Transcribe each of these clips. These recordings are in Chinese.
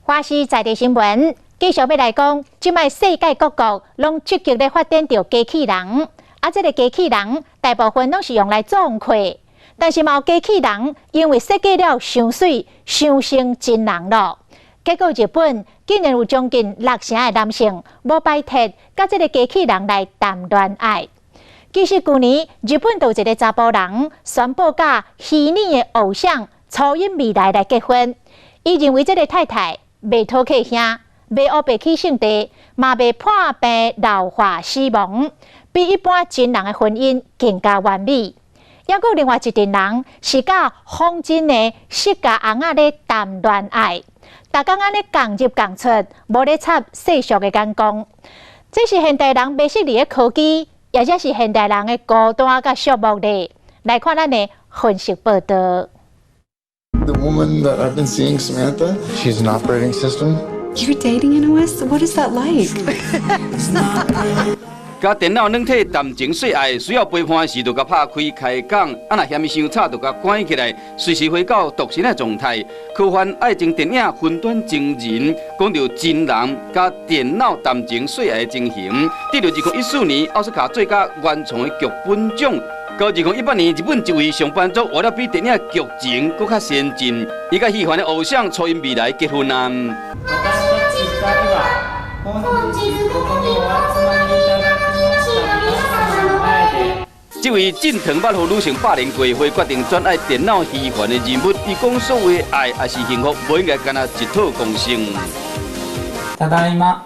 花西在地新闻，继续要来讲，即卖世界各国拢积极咧发展着机器人，这个机器人大部分拢是用来撞客，但是嘛有机器人因为设计了伤水，伤成真人咯。结果日本竟然有将近60%的男性无摆脱甲这个机器人来谈恋爱。其实去年日本有一个查甫人宣布甲虚拟的偶像初音未来来结婚，伊认为这个太太未讨客兄，未黑白起性地，嘛未破病老化死亡，比一般真人的婚姻更加完美。还有另外一群人是甲风筝的释迦翁仔咧谈恋爱，大家安尼共入共出，无咧插世俗的眼光。这是现代人不适宜的科技，也则是现代人的孤单甲寂寞咧。来看咱的分析报道。The woman that I've been seeing, Samantha, she's an operating system. You're dating an OS? What is that like? 甲电脑软体谈情说爱，需要陪伴时就甲拍开开讲，若嫌伊伤吵就甲关起来，随时回到独身的状态。科幻爱情电影分段真人，讲到真人甲电脑谈情说爱的情形，得到2014年奥斯卡最佳原创的剧本奖。到2018年，日本一位上班族为了比电影剧情更较先进，伊甲喜欢的偶像初音未来结婚啊！这位正藤捌予女性霸凌过，会决定专爱电脑虚幻的人物。伊讲所谓的爱也是幸福，不应该干那一套公生。ただいま。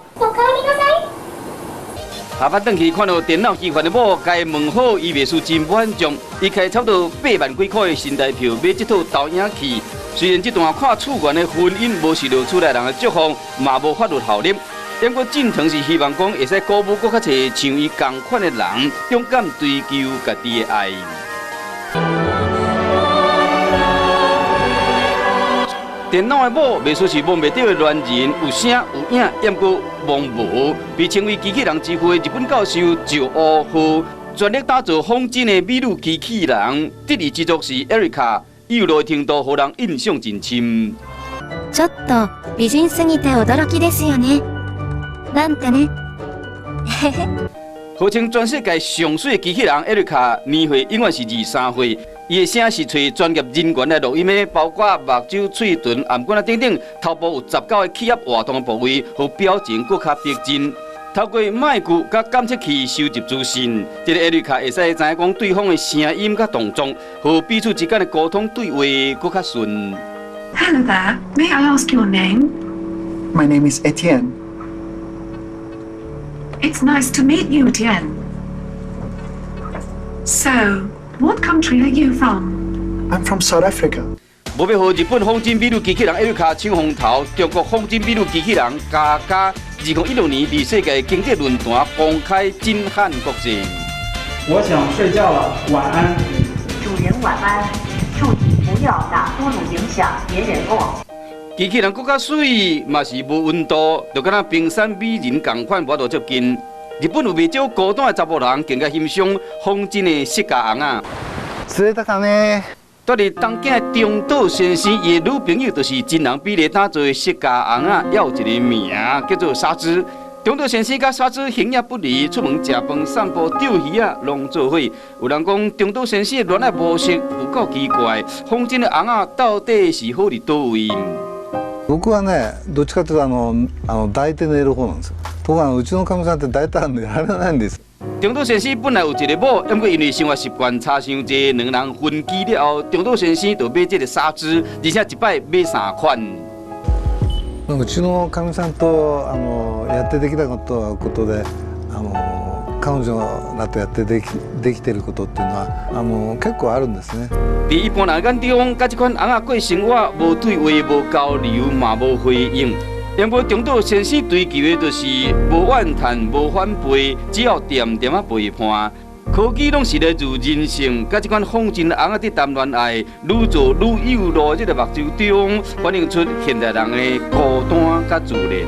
下班转去看到电脑虚幻的某，该问好，伊袂输真满足。伊开差不多8万几块的新台票买这套投影器。虽然这段看厝缘的婚姻无受到厝内人的祝福，嘛无法律效力。不过正藤是希望讲会使鼓舞搁较侪像伊同款的人，勇敢追求家己的爱。电脑的某袂说是摸袂到的恋人，有声有影，也过摸无。被称为机器人之父的日本教授就乌号，全力打造仿真的美女机器人。得意之作是 Erica， 幼落程度互人印象真深。ちょっと美人すぎて驚きですよね。なんてね。号称全世界上水的机器人 Erica， 年岁永远是23岁。伊的声是找专业人员来录音的，包括目睭、嘴唇、颔管等等，头部有19个气压活动的部位，和表情更较逼真。透过麦克甲感测器收集资讯，这个 Erica 会使知影讲对方的声音甲动作，和彼此之间的沟通对话更较顺。Hello there. May I ask your name? My name is Etienne. It's nice to meet you, Etienne. So, what country are you from? I'm from South Africa. 无要和日本仿真美女机器人 Erica 抢风头，中国仿真美女机器人加2016年伫世界经济论坛公开震撼国际。我想睡觉了，晚安。主人晚安，注意不要打呼噜影响别人哦。机器人更较水，嘛是无温度，就敢若冰山美人同款，无法度接近。日本有不少孤单的查甫人更加欣赏仿真的释迦翁仔。釣れたかね？住伫东京的中岛先生，伊的女朋友就是真人比例打造的释迦翁仔，也有一个名叫做沙织。中岛先生甲沙织形影不离，出门食饭、散步、钓鱼啊，拢做伙。有人讲中岛先生的恋爱模式有够奇怪，仿真的翁仔到底是好伫倒位？僕はね、どっちかというと抱いて寝る方なんですよ。ところがうちのかみさんって抱いたら寝られないんです。中岛先生本来有一个某，不过因为生活习惯差伤济，两人分居了后，中岛先生就买这个纱织，而且一摆买3款。うちのかみさんとやってできたことで彼女らとやってできてることっていうのは結構あるんですね。在一般人眼中，甲这款翁仔过生活无对话、无交流，嘛无回应。因为中岛先生追求的就是无怨叹、无反背，只要点点啊陪伴。科技拢是来自人性，甲这款仿真翁仔伫谈恋爱，愈做愈有路这个目睭中，反映出现代人的孤单甲自怜。